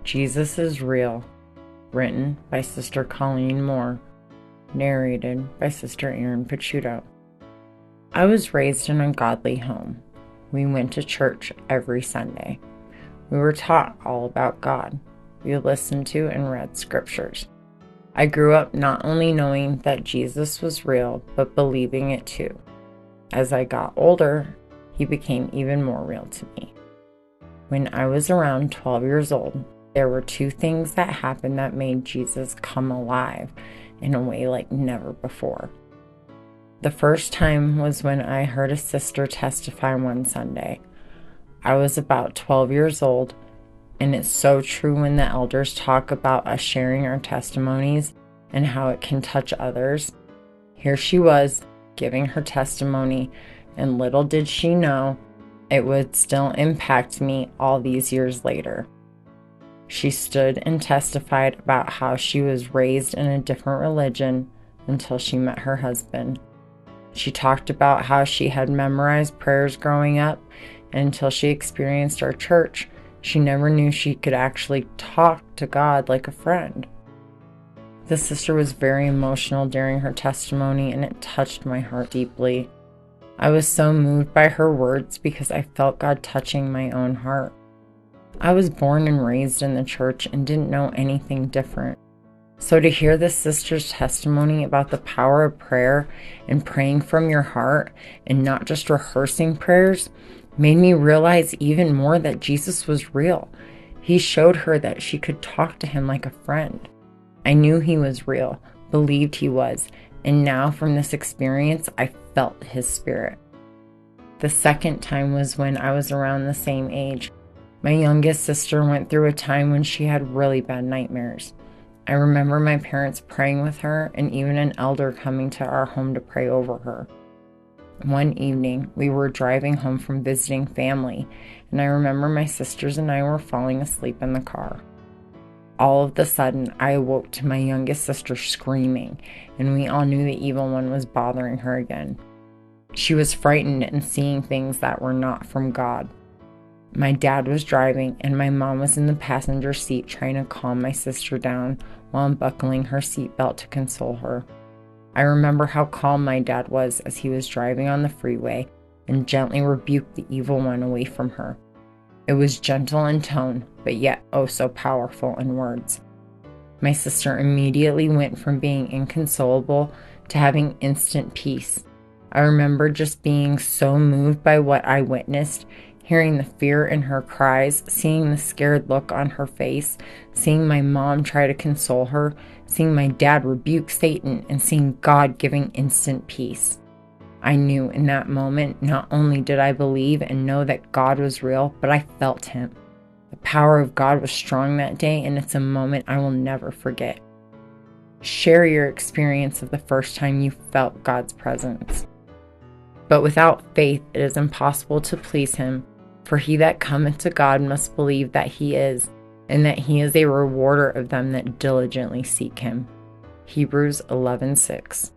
Jesus is Real, written by Sister Colleen Moore, narrated by Sister Erin Pachuto. I was raised in a godly home. We went to church every Sunday. We were taught all about God. We listened to and read scriptures. I grew up not only knowing that Jesus was real, but believing it too. As I got older, he became even more real to me. When I was around 12 years old, there were two things that happened that made Jesus come alive in a way like never before. The first time was when I heard a sister testify one Sunday. I was about 12 years old, and it's so true when the elders talk about us sharing our testimonies and how it can touch others. Here she was, giving her testimony, and little did she know it would still impact me all these years later. She stood and testified about how she was raised in a different religion until she met her husband. She talked about how she had memorized prayers growing up, and until she experienced our church, she never knew she could actually talk to God like a friend. The sister was very emotional during her testimony, and it touched my heart deeply. I was so moved by her words because I felt God touching my own heart. I was born and raised in the church and didn't know anything different. So to hear this sister's testimony about the power of prayer and praying from your heart and not just rehearsing prayers made me realize even more that Jesus was real. He showed her that she could talk to him like a friend. I knew he was real, believed he was, and now from this experience, I felt his spirit. The second time was when I was around the same age. My youngest sister went through a time when she had really bad nightmares. I remember my parents praying with her and even an elder coming to our home to pray over her. One evening, we were driving home from visiting family, and I remember my sisters and I were falling asleep in the car. All of a sudden, I awoke to my youngest sister screaming, and we all knew the evil one was bothering her again. She was frightened and seeing things that were not from God. My dad was driving, and my mom was in the passenger seat trying to calm my sister down while unbuckling her seatbelt to console her. I remember how calm my dad was as he was driving on the freeway and gently rebuked the evil one away from her. It was gentle in tone, but yet oh so powerful in words. My sister immediately went from being inconsolable to having instant peace. I remember just being so moved by what I witnessed, hearing the fear in her cries, seeing the scared look on her face, seeing my mom try to console her, seeing my dad rebuke Satan, and seeing God giving instant peace. I knew in that moment, not only did I believe and know that God was real, but I felt him. The power of God was strong that day, and it's a moment I will never forget. Share your experience of the first time you felt God's presence. But without faith, it is impossible to please him. For he that cometh to God must believe that he is, and that he is a rewarder of them that diligently seek him. Hebrews 11:6.